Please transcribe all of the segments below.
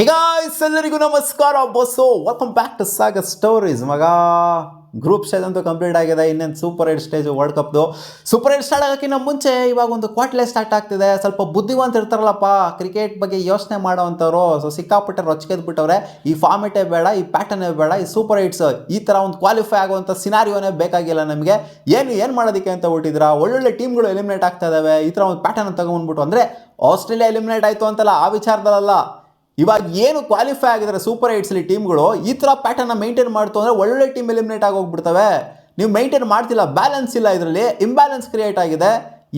ಈಗ ಎಲ್ಲರಿಗೂ ನಮಸ್ಕಾರ ಬಸ್ಸು welcome back to Sagar stories. ಮಗ ಗ್ರೂಪ್ ಸ್ಟೇಜ್ ಅಂತೂ ಕಂಪ್ಲೀಟ್ ಆಗಿದೆ. ಇನ್ನೇನು ಸೂಪರ್ 8 ಸ್ಟೇಜ್ ವರ್ಲ್ಡ್ ಕಪ್ದು ಸೂಪರ್ 8 ಸ್ಟಾರ್ಟ್ ಆಗೋಕ್ಕಿಂತ ಮುಂಚೆ ಇವಾಗ ಒಂದು ಕ್ವಾರ್ಟರ್ಲೇ ಸ್ಟಾರ್ಟ್ ಆಗ್ತಿದೆ. ಸ್ವಲ್ಪ ಬುದ್ಧಿವಂತ ಇರ್ತಾರಲ್ಲಪ್ಪ ಕ್ರಿಕೆಟ್ ಬಗ್ಗೆ ಯೋಚನೆ ಮಾಡೋವಂಥವ್ರು. ಸೊ ಸಿಕ್ಕಾಪಟ್ಟೆ ರೊಚ್ಕೆದ್ಬಿಟ್ಟವ್ರೆ. ಈ ಫಾರ್ಮೆಟೇ ಬೇಡ, ಈ ಪ್ಯಾಟರ್ನೇ ಬೇಡ, ಈ ಸೂಪರ್ 8 ಈ ಥರ ಒಂದು ಕ್ವಾಲಿಫೈ ಆಗುವಂಥ ಸಿನಾರಿಯೋನೇ ಬೇಕಾಗಿಲ್ಲ ನಮಗೆ. ಏನು ಮಾಡೋದಕ್ಕೆ ಅಂತ ಹೊಟ್ಟಿದ್ದೀರಾ? ಒಳ್ಳೊಳ್ಳೆ ಟೀಮ್ಗಳು ಎಲಿಮಿನೇಟ್ ಆಗ್ತಾ ಇದ್ದಾವೆ. ಈ ಥರ ಒಂದು ಪ್ಯಾಟರ್ನ್ ತಗೊಂಡ್ಬಿಟ್ಟು ಅಂದರೆ ಆಸ್ಟ್ರೇಲಿಯಾ ಎಲಿಮಿನೇಟ್ ಆಯಿತು ಅಂತಲ್ಲ, ಆ ವಿಚಾರದಲ್ಲ. ಇವಾಗ ಏನು ಕ್ವಾಲಿಫೈ ಆಗಿದ್ದಾರೆ ಸೂಪರ್ 8 ಟೀಮ್ಗಳು ಈ ಥರ ಪ್ಯಾಟರ್ನ ಮೇಂಟೈನ್ ಮಾಡ್ತು ಅಂದರೆ ಒಳ್ಳೆ ಟೀಮ್ ಎಲಿಮಿನೇಟ್ ಆಗೋಗ್ಬಿಡ್ತವೆ. ನೀವು ಮೇಂಟೈನ್ ಮಾಡ್ತಿಲ್ಲ, ಬ್ಯಾಲೆನ್ಸ್ ಇಲ್ಲ, ಇದರಲ್ಲಿ ಇಂಬ್ಯಾಲೆನ್ಸ್ ಕ್ರಿಯೇಟ್ ಆಗಿದೆ.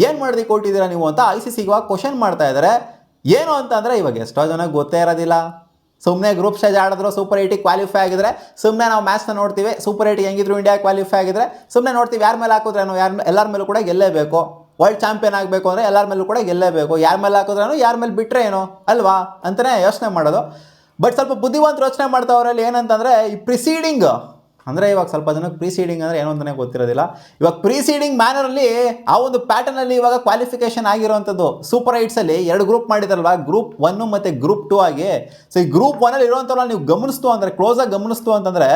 ಏನು ಮಾಡೋದಕ್ಕೆ ಕೊಟ್ಟಿದ್ದೀರಾ ನೀವು ಅಂತ ICC ಇವಾಗ ಕ್ವಶನ್ ಮಾಡ್ತಾ ಇದ್ದಾರೆ. ಏನು ಅಂತ ಅಂದರೆ ಇವಾಗ ಎಷ್ಟೋ ಜನಕ್ಕೆ ಗೊತ್ತೇ ಇರೋದಿಲ್ಲ. ಸುಮ್ಮನೆ ಗ್ರೂಪ್ ಸ್ಟೇಜ್ ಆಡಿದ್ರು ಸೂಪರ್ 8 ಕ್ವಾಲಿಫೈ ಆಗಿದ್ರೆ ಸುಮ್ಮನೆ ನಾವು ಮ್ಯಾಚ್ನ ನೋಡ್ತೀವಿ. ಸೂಪರ್ 8 ಹೆಂಗಿದ್ರು ಇಂಡಿಯಾ ಕ್ವಾಲಿಫೈ ಆಗಿದ್ರೆ ಸುಮ್ಮನೆ ನೋಡ್ತೀವಿ. ಯಾರ ಮೇಲೆ ಹಾಕಿದ್ರೇನು, ಎಲ್ಲರ ಮೇಲೂ ಕೂಡ ಗೆಲ್ಲೇಬೇಕು. ವರ್ಲ್ಡ್ ಚಾಂಪಿಯನ್ ಆಗಬೇಕು ಅಂದರೆ ಎಲ್ಲರ ಮೇಲೂ ಕೂಡ ಗೆಲ್ಲೇಬೇಕು. ಯಾರ ಮೇಲೆ ಹಾಕಿದ್ರೇನು, ಯಾರ ಮೇಲೆ ಬಿಟ್ಟರೆ ಏನು ಅಲ್ವಾ ಅಂತಲೇ ಯೋಚನೆ ಮಾಡೋದು. ಬಟ್ ಸ್ವಲ್ಪ ಬುದ್ಧಿವಂತ ಯೋಚನೆ ಮಾಡ್ತಾವ್ರಲ್ಲಿ. ಏನಂತಂದರೆ ಈ ಪ್ರಿಸೀಡಿಂಗ್ ಅಂದರೆ ಇವಾಗ ಸ್ವಲ್ಪ ಜನಕ್ಕೆ ಪ್ರೀಸೀಡಿಂಗ್ ಅಂದರೆ ಏನು ಅಂತಲೇ ಗೊತ್ತಿರೋದಿಲ್ಲ. ಇವಾಗ ಪ್ರೀಸೀಡಿಂಗ್ ಮ್ಯಾನರಲ್ಲಿ ಆ ಒಂದು ಪ್ಯಾಟರ್ನಲ್ಲಿ ಇವಾಗ ಕ್ವಾಲಿಫಿಕೇಷನ್ ಆಗಿರುವಂಥದ್ದು. ಸೂಪರ್ 8 2 ಗ್ರೂಪ್ ಮಾಡಿದಾರಲ್ವ, ಗ್ರೂಪ್ 1 ಮತ್ತು ಗ್ರೂಪ್ 2 ಆಗಿ. ಸೊ ಈ ಗ್ರೂಪ್ 1 ಇರುವಂಥವ್ರು ನೀವು ಗಮನಿಸ್ತು ಅಂದರೆ, ಕ್ಲೋಸಾಗಿ ಗಮನಿಸ್ತು ಅಂತಂದರೆ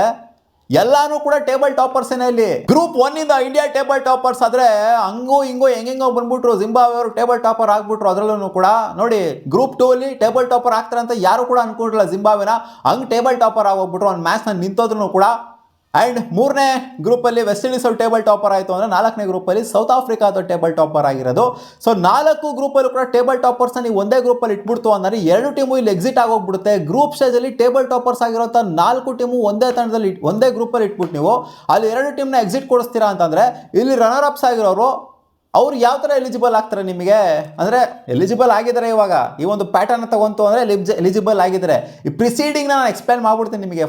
ಎಲ್ಲಾನು ಕೂಡ ಟೇಬಲ್ ಟಾಪರ್ಸ್ ಇಲ್ಲಿ. ಗ್ರೂಪ್ 1 ಇಂದ ಇಂಡಿಯಾ ಟೇಬಲ್ ಟಾಪರ್ಸ್ ಆದ್ರೆ ಹಂಗೋ ಹಿಂಗೋ ಹೆಂಗೆಂಗೋ ಬಂದ್ಬಿಟ್ರು. ಜಿಂಬಾಬ್ವೆ ಅವರು ಟೇಬಲ್ ಟಾಪರ್ ಆಗ್ಬಿಟ್ರು. ಅದರಲ್ಲೂ ಕೂಡ ನೋಡಿ ಗ್ರೂಪ್ 2 ಅಲ್ಲಿ ಟೇಬಲ್ ಟಾಪರ್ ಆಗ್ತಾರೆ ಅಂತ ಯಾರು ಕೂಡ ಅನ್ಕೊಂಡಿಲ್ಲ. ಜಿಂಬಾಬ್ವೆನ ಹಂಗೆ ಟೇಬಲ್ ಟಾಪರ್ ಆಗೋಗ್ಬಿಟ್ರು. ಒಂದು ಮ್ಯಾಚ್ನ ನಿಂತೋದ್ರು ಕೂಡ. ಆ್ಯಂಡ್ 3ನೇ ಗ್ರೂಪಲ್ಲಿ ವೆಸ್ಟ್ ಇಂಡೀಸ್ ಅವ್ರು ಟೇಬಲ್ ಟಾಪರ್ ಆಯಿತು ಅಂದರೆ 4ನೇ ಗ್ರೂಪಲ್ಲಿ ಸೌತ್ ಆಫ್ರಿಕಾದ ಟೇಬಲ್ ಟಾಪರ್ ಆಗಿರೋದು. ಸೊ 4 ಗ್ರೂಪಲ್ಲೂ ಕೂಡ ಟೇಬಲ್ ಟಾಪರ್ಸ್ನ ನೀವು ಒಂದೇ ಗ್ರೂಪಲ್ಲಿ ಇಟ್ಬಿಡ್ತು ಅಂದರೆ 2 ಟೀಮು ಇಲ್ಲಿ ಎಕ್ಸಿಟ್ ಆಗೋಗ್ಬಿಡುತ್ತೆ. ಗ್ರೂಪ್ ಸ್ಟೇಜಲ್ಲಿ ಟೇಬಲ್ ಟಾಪರ್ಸ್ ಆಗಿರೋಂಥ 4 ಟೀಮು ಒಂದೇ ತಂಡದಲ್ಲಿ ಒಂದೇ ಗ್ರೂಪಲ್ಲಿ ಇಟ್ಬಿಟ್ಟು ನೀವು ಅಲ್ಲಿ 2 ಟೀಮ್ನ ಎಕ್ಸಿಟ್ ಕೊಡಿಸ್ತೀರಾ ಅಂತಂದರೆ ಇಲ್ಲಿ ರನ್ನರ್ ಅಪ್ಸ್ ಆಗಿರೋರು ಅವ್ರು ಯಾವ ಥರ ಎಲಿಜಿಬಲ್ ಆಗ್ತಾರೆ ನಿಮಗೆ ಅಂದರೆ ಎಲಿಜಿಬಲ್ ಆಗಿದ್ದಾರೆ. ಇವಾಗ ಈ ಒಂದು ಪ್ಯಾಟರ್ನ್ ತಗೊಂತು ಅಂದರೆ ಎಲಿಜಿಬಲ್ ಆಗಿದ್ದಾರೆ. ಈ ಪ್ರಿಸೀಡಿಂಗ್ನ ನಾನು ಎಕ್ಸ್ಪ್ಲೈನ್ ಮಾಡ್ಬಿಡ್ತೀನಿ ನಿಮಗೆ.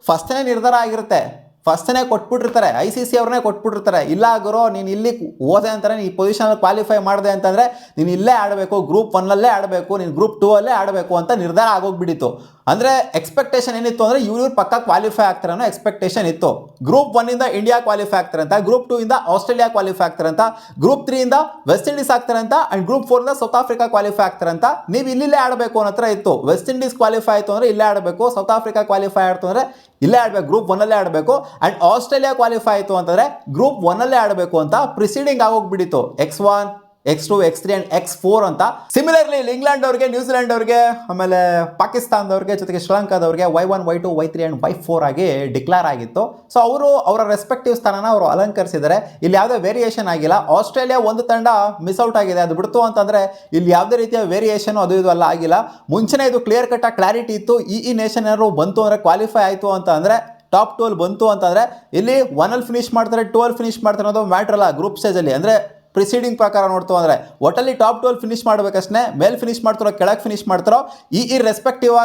ಫಸ್ಟೇ ನಿರ್ಧಾರ ಆಗಿರುತ್ತೆ. ಫಸ್ಟೇ ಕೊಟ್ಬಿಟ್ಟಿರ್ತಾರೆ. ICC ಅವ್ರನ್ನೇ ಕೊಟ್ಬಿಟ್ಟಿರ್ತಾರೆ. ಇಲ್ಲ ಗುರು ನೀನು ಇಲ್ಲಿ ಹೋದೆ ಅಂತಾರೆ, ನೀನು ಈ ಪೊಸಿಷನಲ್ಲಿ ಕ್ವಾಲಿಫೈ ಮಾಡಿದೆ ಅಂತಂದರೆ ನೀನು ಇಲ್ಲೇ ಆಡಬೇಕು, ಗ್ರೂಪ್ 1 ಆಡಬೇಕು, ನೀನು ಗ್ರೂಪ್ 2 ಆಡಬೇಕು ಅಂತ ನಿರ್ಧಾರ ಆಗೋಗ್ಬಿಟ್ಟಿತ್ತು. ಅಂದರೆ ಎಕ್ಸ್ಪೆಕ್ಟೇಷನ್ ಏನಿತ್ತು ಅಂದರೆ ಇವ್ರು ಪಕ್ಕ ಕ್ವಾಲಿಫೈ ಆಗ್ತಾರೆ ಅನ್ನೋ ಎಕ್ಸ್ಪೆಕ್ಟೇಷನ್ ಇತ್ತು. ಗ್ರೂಪ್ 1 ಇಂದ ಇಂಡಿಯಾ ಕ್ವಾಲಿಫೈ ಆಗ್ತಾರೆ ಅಂತ, ಗ್ರೂಪ್ 2 ಇಂದ ಆಸ್ಟ್ರೇಲಿಯಾ ಕ್ವಾಲಿಫೈ ಆಗ್ತಾರೆ ಅಂತ, ಗ್ರೂಪ್ 3 ಇಂದ ವೆಸ್ಟ್ ಇಂಡೀಸ್ ಆಗ್ತಾರೆ ಅಂತ, ಆ್ಯಂಡ್ ಗ್ರೂಪ್ 4 ಇಂದ ಸೌತ್ ಆಫ್ರಿಕಾ ಕ್ವಾಲಿಫೈ ಆಗ್ತಾರೆ ಅಂತ. ನೀವು ಇಲ್ಲೇ ಆಡಬೇಕು ಅನ್ನೋ ಹತ್ರ ಇತ್ತು. ವೆಸ್ಟ್ ಇಂಡೀಸ್ ಕ್ವಾಲಿಫೈ ಆಯಿತು ಅಂದರೆ ಇಲ್ಲೇ ಆಡಬೇಕು, ಸೌತ್ ಆಫ್ರಿಕಾ ಕ್ವಾಲಿಫೈ ಆಯಿತು ಅಂದರೆ ಇಲ್ಲೇ ಆಡಬೇಕು, ಗ್ರೂಪ್ 1 ಆಡಬೇಕು. ಆ್ಯಂಡ್ ಆಸ್ಟ್ರೇಲಿಯಾ ಕ್ವಾಲಿಫೈ ಆಯಿತು ಅಂತಂದರೆ ಗ್ರೂಪ್ 1 ಆಡಬೇಕು ಅಂತ preceding ಆಗೋಗ್ಬಿಟ್ಟಿತ್ತು. X1 X2 X3 and X4 ಅಂತ. ಸಿಮಿಲರ್ಲಿ ಇಂಗ್ಲೆಂಡ್ ಅವ್ರಿಗೆ, ನ್ಯೂಜಿಲೆಂಡ್ ಅವ್ರಿಗೆ, ಆಮೇಲೆ ಪಾಕಿಸ್ತಾನದವ್ರಿಗೆ, ಜೊತೆಗೆ ಶ್ರೀಲಂಕಾದವ್ರಿಗೆ Y1 Y2 Y3 and Y4 ಆಗಿ ಡಿಕ್ಲೇರ್ ಆಗಿತ್ತು. ಸೊ ಅವರು ಅವರ ರೆಸ್ಪೆಕ್ಟಿವ್ ಸ್ಥಾನನ ಅವರು ಅಲಂಕರಿಸಿದ್ದಾರೆ. ಇಲ್ಲಿ ಯಾವುದೇ ವೇರಿಯೇಷನ್ ಆಗಿಲ್ಲ. ಆಸ್ಟ್ರೇಲಿಯಾ ಒಂದು ತಂಡ ಮಿಸ್ಔಟ್ ಆಗಿದೆ, ಅದು ಬಿಡ್ತು ಅಂತಂದರೆ ಇಲ್ಲಿ ಯಾವುದೇ ರೀತಿಯ ವೇರಿಯೇಷನ್ ಅದು ಇದು ಎಲ್ಲ ಆಗಿಲ್ಲ. ಮುಂಚೆನೇ ಇದು ಕ್ಲಿಯರ್ ಕಟ್ಟಾಗಿ ಕ್ಲಾರಿಟಿ ಇತ್ತು. ಈ ನೇಷನ್ ಏನಾದ್ರು ಬಂತು ಅಂದರೆ ಕ್ವಾಲಿಫೈ ಆಯಿತು ಅಂತ ಅಂದರೆ ಟಾಪ್ 12 ಬಂತು ಅಂತಂದರೆ ಇಲ್ಲಿ 1 ಫಿನಿಶ್ ಮಾಡ್ತಾರೆ, 2 ಫಿನಿಶ್ ಮಾಡ್ತಾರೆ ಅನ್ನೋದು ಮ್ಯಾಟ್ರ್ ಅಲ್ಲ. ಗ್ರೂಪ್ ಸ್ಟೇಜಲ್ಲಿ ಅಂದರೆ ಪ್ರಿಸೀಡಿಂಗ್ ಪ್ರಕಾರ ನೋಡ್ತು ಅಂದರೆ ಒಟ್ಟಲ್ಲಿ ಟಾಪ್ 12 ಫಿನಿಶ್ ಮಾಡಬೇಕಷ್ಟೇ. ಮೇಲ್ ಫಿನಿಶ್ ಮಾಡ್ತಾರೋ ಕೆಳಗೆ ಫಿನಿಶ್ ಮಾಡ್ತಾರೋ ಈ ರೆಸ್ಪೆಕ್ಟಿವ್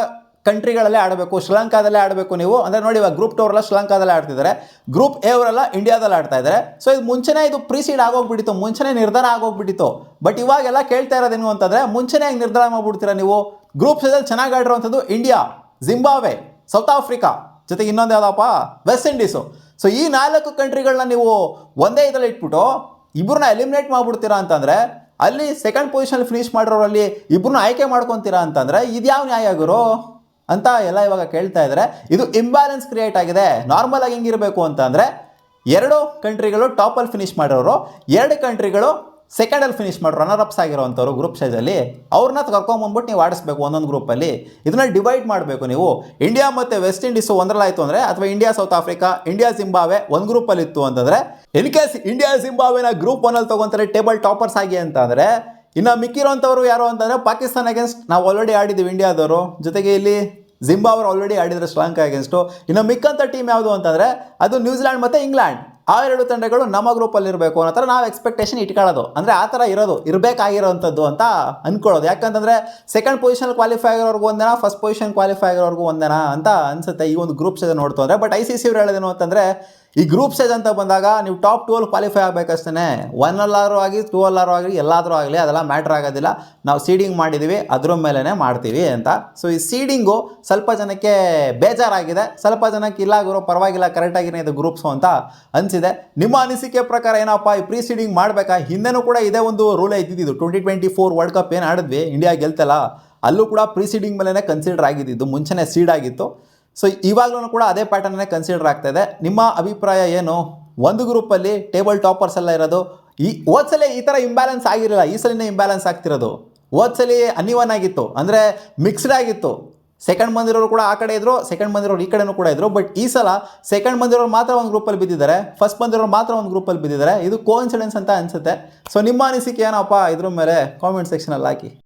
ಕಂಟ್ರಿಗಳಲ್ಲೇ ಆಡಬೇಕು. ಶ್ರೀಲಂಕಾದಲ್ಲೇ ಆಡಬೇಕು ನೀವು. ಅಂದರೆ ನೋಡಿ ಇವಾಗ ಗ್ರೂಪ್ 2 ಅವರೆಲ್ಲ ಶ್ರೀಲಂಕಾದಲ್ಲೇ ಆಡ್ತಿದ್ದಾರೆ, ಗ್ರೂಪ್ A ಅವರೆಲ್ಲ ಇಂಡಿಯಾದಲ್ಲಿ ಆಡ್ತಾ ಇದ್ದಾರೆ. ಸೊ ಇದು ಮುಂಚೆನೇ ಇದು ಪ್ರೀಸೀಡ್ ಆಗೋಗ್ಬಿಟ್ಟಿತ್ತು, ಮುಂಚೆನೇ ನಿರ್ಧಾರ ಆಗೋಗ್ಬಿಟ್ಟಿತ್ತು. ಬಟ್ ಇವಾಗೆಲ್ಲ ಕೇಳ್ತಾ ಇರೋದೇನು ಅಂತಂದರೆ ಮುಂಚೆನೇ ಹೆಂಗೆ ನಿರ್ಧಾರ ಮಾಡ್ಬಿಡ್ತೀರಾ ನೀವು? ಗ್ರೂಪ್ ಸ್ಟೇಜಲ್ಲಿ ಚೆನ್ನಾಗಿ ಆಡಿರುವಂಥದ್ದು ಇಂಡಿಯಾ, ಜಿಂಬಾಬ್ವೆ, ಸೌತ್ ಆಫ್ರಿಕಾ, ಜೊತೆಗೆ ಇನ್ನೊಂದು ಯಾವುದಪ್ಪ ವೆಸ್ಟ್ ಇಂಡೀಸು. ಸೊ ಈ 4 ಕಂಟ್ರಿಗಳನ್ನ ನೀವು ಒಂದೇ ಇದರಲ್ಲಿ ಇಟ್ಬಿಟ್ಟು ಇಬ್ಬರನ್ನ ಎಲಿಮಿನೇಟ್ ಮಾಡಿಬಿಡ್ತೀರಾ ಅಂತಂದರೆ ಅಲ್ಲಿ ಸೆಕೆಂಡ್ ಪೊಸಿಷನಲ್ಲಿ ಫಿನಿಶ್ ಮಾಡಿರೋರಲ್ಲಿ ಇಬ್ಬರನ್ನ ಆಯ್ಕೆ ಮಾಡ್ಕೊತೀರಾ ಅಂತಂದರೆ ಇದು ಯಾವ ನ್ಯಾಯ ಗುರು ಅಂತ ಎಲ್ಲ ಇವಾಗ ಕೇಳ್ತಾ ಇದ್ದಾರೆ. ಇದು ಇಂಬ್ಯಾಲೆನ್ಸ್ ಕ್ರಿಯೇಟ್ ಆಗಿದೆ. ನಾರ್ಮಲ್ ಆಗಿ ಹೆಂಗಿರಬೇಕು ಅಂತಂದರೆ 2 ಕಂಟ್ರಿಗಳು ಟಾಪಲ್ಲಿ ಫಿನಿಶ್ ಮಾಡಿರೋರು, 2 ಕಂಟ್ರಿಗಳು ಸೆಕೆಂಡಲ್ಲಿ ಫಿನಿಶ್ ಮಾಡ್ರು, ರನ್ನರ್ ಅಪ್ಸ್ ಆಗಿರೋವಂಥವ್ರು ಗ್ರೂಪ್ ಸ್ಟೇಜಲ್ಲಿ ಅವ್ರನ್ನ ಕರ್ಕೊಂಬಂದ್ಬಿಟ್ಟು ನೀವು ಆಡಿಸ್ಬೇಕು ಒಂದೊಂದು ಗ್ರೂಪಲ್ಲಿ. ಇದನ್ನ ಡಿವೈಡ್ ಮಾಡಬೇಕು ನೀವು. ಇಂಡಿಯಾ ಮತ್ತು ವೆಸ್ಟ್ ಇಂಡೀಸು ಒಂದರಲ್ಲಾಯಿತು ಅಂದರೆ, ಅಥವಾ India South Africa, India Zimbabwe ಒಂದು ಗ್ರೂಪಲ್ಲಿ ಇತ್ತು ಅಂತಂದರೆ, ಇನ್ ಕೇಸ್ ಇಂಡಿಯಾ ಜಿಂಬಾಬ್ವೆನ ಗ್ರೂಪ್ 1 ತೊಗೊತಾರೆ ಟೇಬಲ್ ಟಾಪರ್ಸ್ ಆಗಿ ಅಂತಂದರೆ, ಇನ್ನು ಮಿಕ್ಕಿರೋಂಥವ್ರು ಯಾರು ಅಂತಂದರೆ ಪಾಕಿಸ್ತಾನ ಅಗೇನ್ಸ್ಟ್ ನಾವು ಆಲ್ರೆಡಿ ಆಡಿದ್ದೀವಿ ಇಂಡಿಯಾದವರು, ಜೊತೆಗೆ ಇಲ್ಲಿ ಜಿಂಬಾಬ್ವೆ ಆಲ್ರೆಡಿ ಆಡಿದರೆ ಶ್ರೀಲಂಕಾ ಅಗೇನ್ಸ್ಟು. ಇನ್ನು ಮಿಕ್ಕಂಥ ಟೀಮ್ ಯಾವುದು ಅಂತಂದರೆ ಅದು ನ್ಯೂಜಿಲ್ಯಾಂಡ್ ಮತ್ತು ಇಂಗ್ಲೆಂಡ್. ಆ 2 ತಂಡಗಳು ನಮ್ಮ ಗ್ರೂಪಲ್ಲಿ ಇರಬೇಕು ಅನ್ನೋ ಥರ ನಾವು ಎಕ್ಸ್ಪೆಕ್ಟೇಷನ್ ಇಟ್ಕೊಳ್ಳೋದು. ಅಂದರೆ ಆ ಥರ ಇರಬೇಕಾಗಿರೋವಂಥದ್ದು ಅಂತ ಅಂದ್ಕೊಳ್ಳೋದು. ಯಾಕಂತಂದರೆ ಸೆಕೆಂಡ್ ಪೊಸಿಷನ್ ಕ್ವಾಲಿಫೈ ಆಗಿರೋರ್ಗೂ ಒಂದೇನಾ, ಫಸ್ಟ್ ಪೊಸಿಷನ್ ಕ್ವಾಲಿಫೈ ಆಗಿರೋರ್ಗೂ ಒಂದೇನಾ ಅಂತ ಅನಿಸುತ್ತೆ ಈ ಒಂದು ಗ್ರೂಪ್ ಸ್ಟೇಜ್ ನೋಡ್ತು ಅಂದರೆ. ಬಟ್ ICC ಅವ್ರು ಹೇಳೋದೇನು ಅಂತಂದರೆ ಈ ಗ್ರೂಪ್ ಸ್ಟೇಜ್ ಅಂತ ಬಂದಾಗ ನೀವು ಟಾಪ್ 12 ಕ್ವಾಲಿಫೈ ಆಗಬೇಕಷ್ಟೇ. 1 ಆಗಿ 2 ಆಗಲಿ ಎಲ್ಲಾದರೂ ಆಗಲಿ ಅದೆಲ್ಲ ಮ್ಯಾಟ್ರ್ ಆಗೋದಿಲ್ಲ. ನಾವು ಸೀಡಿಂಗ್ ಮಾಡಿದ್ದೀವಿ, ಅದ್ರ ಮೇಲೇ ಮಾಡ್ತೀವಿ ಅಂತ. ಸೊ ಈ ಸೀಡಿಂಗು ಸ್ವಲ್ಪ ಜನಕ್ಕೆ ಬೇಜಾರಾಗಿದೆ, ಸ್ವಲ್ಪ ಜನಕ್ಕೆ ಇಲ್ಲ ಗುರು ಪರವಾಗಿಲ್ಲ ಕರೆಕ್ಟಾಗಿನೇ ಇದು ಗ್ರೂಪ್ಸು ಅಂತ ಅನಿಸಿದೆ. ನಿಮ್ಮ ಅನಿಸಿಕೆ ಪ್ರಕಾರ ಏನಪ್ಪ, ಈ ಪ್ರೀ ಸೀಡಿಂಗ್ ಮಾಡಬೇಕಾ? ಹಿಂದೆನೂ ಕೂಡ ಇದೇ ಒಂದು ರೂಲೇ ಇದ್ದಿದ್ದು. 2024 ವರ್ಲ್ಡ್ ಕಪ್ ಏನು ಆಡಿದ್ವಿ, ಇಂಡಿಯಾ ಗೆಲ್ತಲ್ಲ, ಅಲ್ಲೂ ಕೂಡ ಪ್ರೀಸೀಡಿಂಗ್ ಮೇಲೇ ಕನ್ಸಿಡರ್ ಆಗಿದ್ದು, ಮುಂಚೆನೇ ಸೀಡ್ ಆಗಿತ್ತು. ಸೊ ಇವಾಗಲೂ ಕೂಡ ಅದೇ ಪ್ಯಾಟರ್ನೇ ಕನ್ಸಿಡರ್ ಆಗ್ತಾ ಇದೆ. ನಿಮ್ಮ ಅಭಿಪ್ರಾಯ ಏನು? ಒಂದು ಗ್ರೂಪಲ್ಲಿ ಟೇಬಲ್ ಟಾಪರ್ಸ್ ಎಲ್ಲ ಇರೋದು, ಹೋದ್ಸಲ ಈ ಥರ ಇಂಬ್ಯಾಲೆನ್ಸ್ ಆಗಿರಲಿಲ್ಲ, ಈ ಸಲಿನೇ ಇಂಬ್ಯಾಲೆನ್ಸ್ ಆಗ್ತಿರೋದು. ಹೋದ್ಸಲಿ ಅನ್ಇವನ್ ಆಗಿತ್ತು, ಅಂದರೆ ಮಿಕ್ಸ್ಡ್ ಆಗಿತ್ತು. ಸೆಕೆಂಡ್ ಬಂದಿರೋರು ಕೂಡ ಆ ಕಡೆ ಇದ್ರು, ಸೆಕೆಂಡ್ ಬಂದಿರೋರು ಈ ಕಡೆನೂ ಕೂಡ ಇದ್ರು. ಬಟ್ ಈ ಸಲ ಸೆಕೆಂಡ್ ಬಂದಿರೋರು ಮಾತ್ರ ಒಂದು ಗ್ರೂಪಲ್ಲಿ ಬಿದ್ದಿದ್ದಾರೆ, ಫಸ್ಟ್ ಬಂದಿರೋರು ಮಾತ್ರ ಒಂದು ಗ್ರೂಪಲ್ಲಿ ಬಿದ್ದಿದ್ದಾರೆ. ಇದು ಕೋಇನ್ಸಿಡೆನ್ಸ್ ಅಂತ ಅನಿಸುತ್ತೆ. ಸೊ ನಿಮ್ಮ ಅನಿಸಿಕೆ ಏನಪ್ಪ ಇದ್ರ ಮೇಲೆ ಕಾಮೆಂಟ್ ಸೆಕ್ಷನಲ್ಲಿ ಹಾಕಿ.